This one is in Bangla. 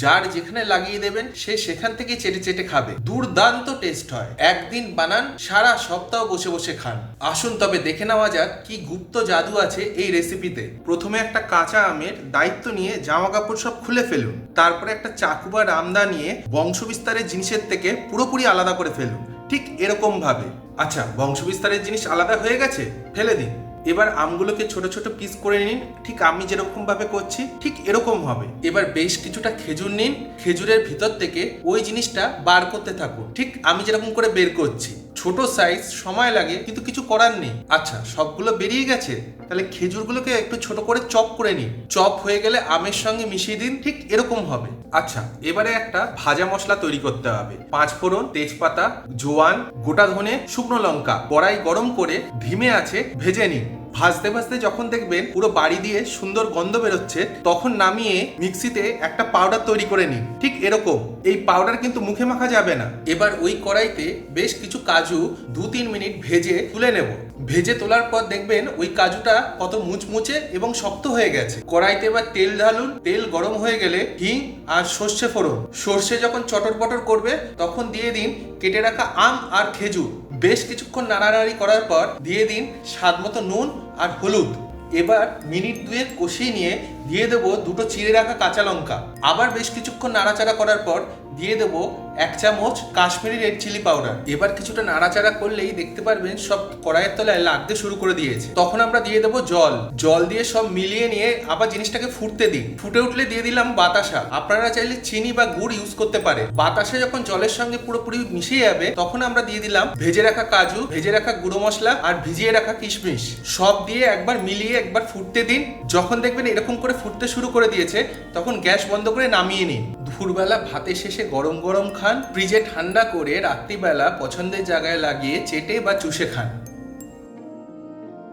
যার যেখানে লাগিয়ে দেবেন সে সেখান থেকে চেটে চেটে খাবে। দুর্দান্ত টেস্ট হয়। একদিন বানান, সারা সপ্তাহ বসে বসে খান। আসুন তবে দেখে নেওয়া যাক কি গুপ্ত জাদু আছে এই রেসিপিতে। প্রথমে একটা কাঁচা আমের দায়িত্ব নিয়ে জামা কাপড় সব খুলে ফেলুন। তারপরে একটা চাকু বা রামদা নিয়ে বংশবিস্তারের জিনিসের থেকে পুরোপুরি আলাদা করে ফেলুন, ঠিক এরকম ভাবে। আচ্ছা, বংশবিস্তারের জিনিস আলাদা হয়ে গেছে, ফেলে দিন। এবার আমগুলোকে ছোট ছোট পিস করে নিন, ঠিক আমি যেরকম ভাবে করছি ঠিক এরকম হবে। এবার বেশ কিছুটা খেজুর নিন, খেজুরের ভিতর থেকে ওই জিনিসটা বার করতে থাকুন, ঠিক আমি যেরকম করে বের করছি। ছোট সাইজ, সময় লাগে, কিন্তু কিছু করার নেই। আচ্ছা, সবগুলো বেরিয়ে গেছে, তাহলে খেজুরগুলোকে একটু ছোট করে চপ করে নিন। চপ হয়ে গেলে আমের সঙ্গে মিশিয়ে দিন, ঠিক এরকম হবে। আচ্ছা, এবারে একটা ভাজা মশলা তৈরি করতে হবে। 5 ফোড়ন, তেজপাতা, জোয়ান, গোটা ধনে, শুকনো লঙ্কা কড়াই গরম করে ধিমে আছে ভেজে নিন। ভাজতে ভাজতে যখন দেখবেন পুরো বাড়ি দিয়ে সুন্দর গন্ধ বেরোচ্ছে, তখন নামিয়ে মিক্সিতে একটা পাউডার তৈরি করে নিন, ঠিক এরকম। এই পাউডার কিন্তু মুখে মাখা যাবে না। এবার ওই কড়াইতে বেশ কিছু কাজু 2-3 মিনিট ভেজে তুলে নেব। ভেজে তোলার পর দেখবেন ওই কাজুটা কত মুচমুচে এবং শক্ত হয়ে গেছে। কড়াইতে এবার তেল ঢালুন। তেল গরম হয়ে গেলে হিং আর সর্ষে ফোড়ন। সর্ষে যখন চটর পটর করবে তখন দিয়ে দিন কেটে রাখা আম আর খেজুর। বেশ কিছুক্ষণ নাড়ানাড়ি করার পর দিয়ে দিন স্বাদ মতো নুন আর হলুদ। এবার মিনিট 2 কষিয়ে নিয়ে দিয়ে দেবো 2টো চিড়ে রাখা কাঁচা লঙ্কা। আবার বেশ কিছুক্ষণ নাড়াচাড়া করার পর দিয়ে দেবো 1 চামচ কাশ্মীরি রেড চিলি পাউডার। এবার কিছুটা নাড়াচাড়া করলেই দেখতে পারবেন সব কড়াইয়ের তলায় লাগতে শুরু করে দিয়েছে। তখন আমরা দিয়ে দেবো জল। জল দিয়ে সব মিলিয়ে নিয়ে আবার জিনিসটাকে ফুটতে দিন। ফুটে উঠলে দিয়ে দিলাম বাতাসা। আপনারা চাইলে চিনি বা গুড় ইউজ করতে পারেন। বাতাসা যখন জলের সঙ্গে পুরোপুরি মিশে যাবে তখন আমরা দিয়ে দিলাম ভেজে রাখা কাজু, ভেজে রাখা গুঁড়ো মশলা আর ভিজিয়ে রাখা কিশমিশ। সব দিয়ে একবার মিলিয়ে একবার ফুটতে দিন। যখন দেখবেন এরকম করে ফুটতে শুরু করে দিয়েছে তখন গ্যাস বন্ধ করে নামিয়ে নিন। দুপুরবেলা ভাতের শেষে গরম গরম খান, ফ্রিজে ঠান্ডা করে রাত্রিবেলা পছন্দের জায়গায় লাগিয়ে চেটে বা চুষে খান।